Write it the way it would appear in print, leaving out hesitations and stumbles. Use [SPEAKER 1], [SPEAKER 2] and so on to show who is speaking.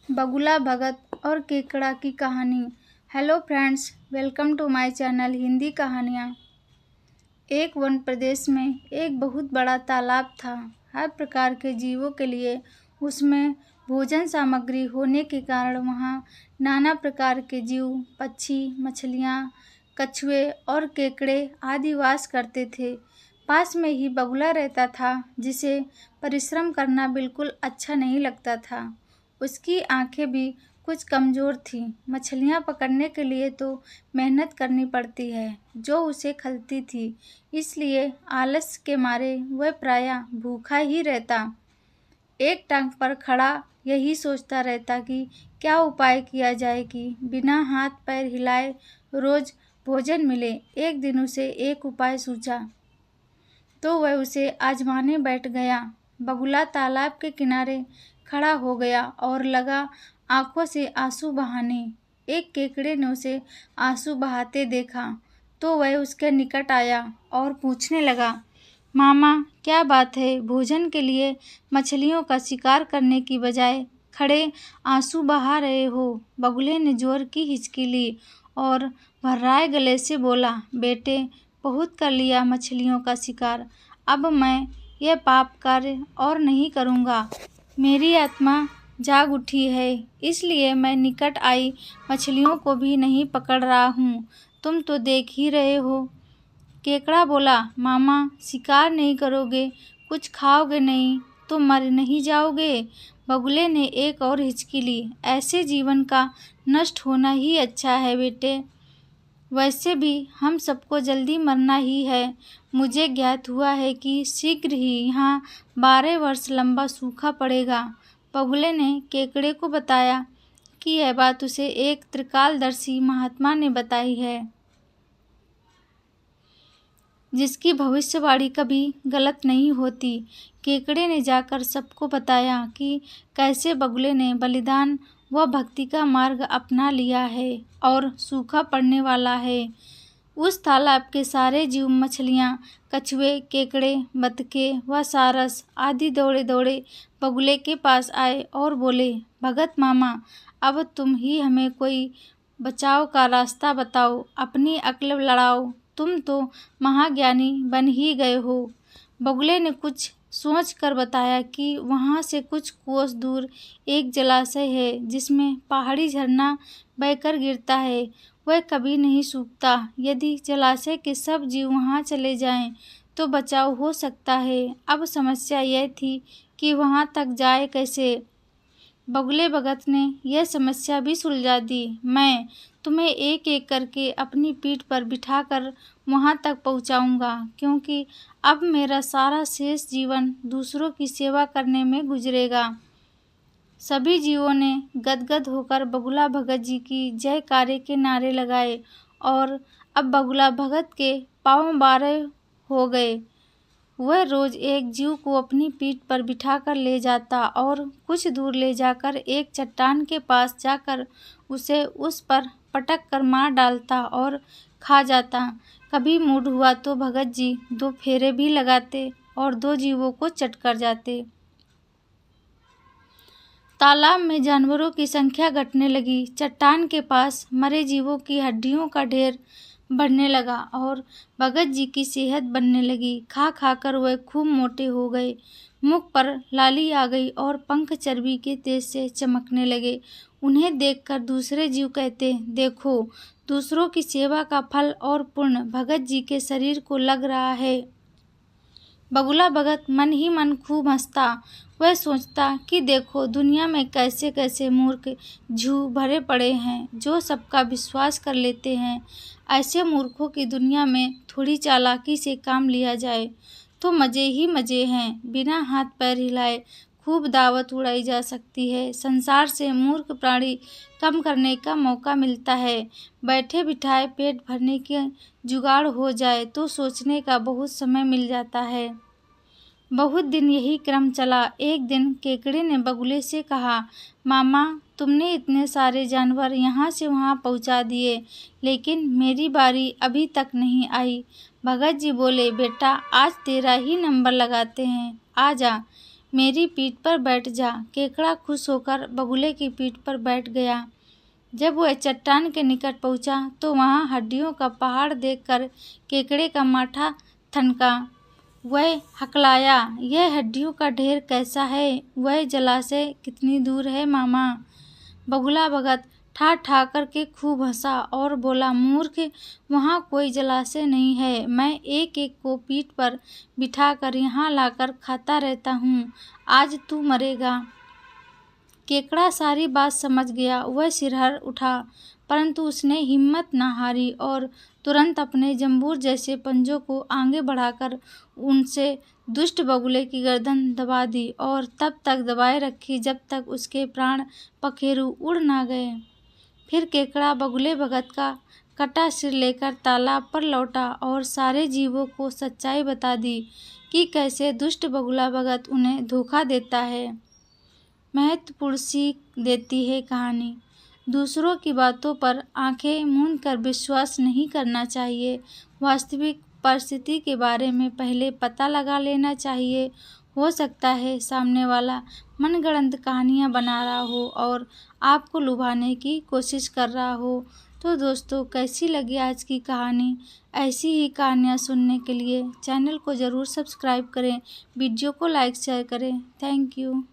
[SPEAKER 1] बगुला भगत और केकड़ा की कहानी। Hello friends, welcome to my channel Hindi कहानियाँ। एक वन प्रदेश में एक बहुत बड़ा तालाब था। हर प्रकार के जीवों के लिए उसमें भोजन सामग्री होने के कारण वहाँ नाना प्रकार के जीव, पक्षी, मछलियाँ, कछुए और केकड़े आदि वास करते थे। पास में ही बगुला रहता था, जिसे परिश्रम करना बिल्कुल अच्छा नहीं लगता था। उसकी आंखें भी कुछ कमज़ोर थीं। मछलियाँ पकड़ने के लिए तो मेहनत करनी पड़ती है, जो उसे खलती थी, इसलिए आलस के मारे वह प्रायः भूखा ही रहता। एक टांग पर खड़ा यही सोचता रहता कि क्या उपाय किया जाए कि बिना हाथ पैर हिलाए रोज भोजन मिले। एक दिन उसे एक उपाय सूझा, तो वह उसे आजमाने बैठ गया। बगुला तालाब के किनारे खड़ा हो गया और लगा आंखों से आंसू बहाने। एक केकड़े ने उसे आंसू बहाते देखा, तो वह उसके निकट आया और पूछने लगा, मामा, क्या बात है? भोजन के लिए मछलियों का शिकार करने की बजाय खड़े आंसू बहा रहे हो? बगुले ने जोर की हिचकी ली और भर्राए गले से बोला, बेटे, बहुत कर लिया मछलियों का शिकार। अब मैं यह पाप कार्य और नहीं करूँगा। मेरी आत्मा जाग उठी है, इसलिए मैं निकट आई मछलियों को भी नहीं पकड़ रहा हूँ। तुम तो देख ही रहे हो। केकड़ा बोला, मामा, शिकार नहीं करोगे, कुछ खाओगे नहीं तो मर नहीं जाओगे? बगुले ने एक और हिचकी ली। ऐसे जीवन का नष्ट होना ही अच्छा है बेटे। वैसे भी हम सबको जल्दी मरना ही है। मुझे ज्ञात हुआ है कि शीघ्र ही यहाँ 12 वर्ष लंबा सूखा पड़ेगा। बगुले ने केकड़े को बताया कि यह बात उसे एक त्रिकालदर्शी महात्मा ने बताई है, जिसकी भविष्यवाणी कभी गलत नहीं होती। केकड़े ने जाकर सबको बताया कि कैसे बगुले ने बलिदान व भक्ति का मार्ग अपना लिया है और सूखा पड़ने वाला है। उस तालाब के सारे जीव, मछलियाँ, कछुए, केकड़े, बतखे व सारस आदि दौड़े दौड़े बगुले के पास आए और बोले, भगत मामा, अब तुम ही हमें कोई बचाव का रास्ता बताओ, अपनी अक्ल लड़ाओ। तुम तो महाज्ञानी बन ही गए हो। बगुले ने कुछ सोच कर बताया कि वहाँ से कुछ कोस दूर एक जलाशय है, जिसमें पहाड़ी झरना बहकर गिरता है। वह कभी नहीं सूखता। यदि जलाशय के सब जीव वहाँ चले जाएं, तो बचाव हो सकता है। अब समस्या यह थी कि वहाँ तक जाए कैसे। बगुले भगत ने यह समस्या भी सुलझा दी। मैं तुम्हें एक एक करके अपनी पीठ पर बिठाकर वहाँ तक पहुँचाऊँगा, क्योंकि अब मेरा सारा शेष जीवन दूसरों की सेवा करने में गुजरेगा। सभी जीवों ने गदगद होकर बगुला भगत जी की जयकारे के नारे लगाए और अब बगुला भगत के पाँव 12 हो गए। वह रोज एक जीव को अपनी पीठ पर बिठाकर ले जाता और कुछ दूर ले जाकर एक चट्टान के पास जाकर उसे उस पर पटक कर मार डालता और खा जाता। कभी मूड हुआ तो भगत जी 2 फेरे भी लगाते और 2 जीवों को चट कर जाते। तालाब में जानवरों की संख्या घटने लगी। चट्टान के पास मरे जीवों की हड्डियों का ढेर बढ़ने लगा और भगत जी की सेहत बनने लगी। खा खा कर वह खूब मोटे हो गए। मुख पर लाली आ गई और पंख चर्बी के तेज से चमकने लगे। उन्हें देखकर दूसरे जीव कहते, देखो, दूसरों की सेवा का फल और पुण्य भगत जी के शरीर को लग रहा है। बगुला भगत मन ही मन खूब हंसता। वह सोचता कि देखो, दुनिया में कैसे कैसे मूर्ख जीव भरे पड़े हैं, जो सबका विश्वास कर लेते हैं। ऐसे मूर्खों की दुनिया में थोड़ी चालाकी से काम लिया जाए तो मज़े ही मज़े हैं। बिना हाथ पैर हिलाए खूब दावत उड़ाई जा सकती है। संसार से मूर्ख प्राणी कम करने का मौका मिलता है। बैठे बिठाए पेट भरने के जुगाड़ हो जाए तो सोचने का बहुत समय मिल जाता है। बहुत दिन यही क्रम चला। एक दिन केकड़े ने बगुले से कहा, मामा, तुमने इतने सारे जानवर यहाँ से वहाँ पहुँचा दिए, लेकिन मेरी बारी अभी तक नहीं आई। भगत जी बोले, बेटा, आज तेरा ही नंबर लगाते हैं। आ जा, मेरी पीठ पर बैठ जा। केकड़ा खुश होकर बगुले की पीठ पर बैठ गया। जब वह चट्टान के निकट पहुंचा तो वहां हड्डियों का पहाड़ देखकर केकड़े का माथा ठनका। वह हकलाया, यह हड्डियों का ढेर कैसा है? वह जलाशय कितनी दूर है मामा? बगुला भगत ठा ठा करके खूब हंसा और बोला, मूर्ख, वहाँ कोई जलाशय नहीं है। मैं एक एक को पीठ पर बिठाकर यहाँ लाकर खाता रहता हूँ। आज तू मरेगा। केकड़ा सारी बात समझ गया। वह सिरहर उठा, परंतु उसने हिम्मत न हारी और तुरंत अपने जंबूर जैसे पंजों को आगे बढ़ाकर उनसे दुष्ट बगुले की गर्दन दबा दी और तब तक दबाए रखी जब तक उसके प्राण पखेरु उड़ ना गए। फिर केकड़ा बगुले भगत का कटा सिर लेकर तालाब पर लौटा और सारे जीवों को सच्चाई बता दी कि कैसे दुष्ट बगुला भगत उन्हें धोखा देता है। महत्वपूर्ण सीख देती है कहानी। दूसरों की बातों पर आंखें मूंद कर विश्वास नहीं करना चाहिए। वास्तविक परिस्थिति के बारे में पहले पता लगा लेना चाहिए। हो सकता है सामने वाला मनगढ़ंत कहानियाँ बना रहा हो और आपको लुभाने की कोशिश कर रहा हो। तो दोस्तों, कैसी लगी आज की कहानी? ऐसी ही कहानियाँ सुनने के लिए चैनल को ज़रूर सब्सक्राइब करें, वीडियो को लाइक शेयर करें। Thank you.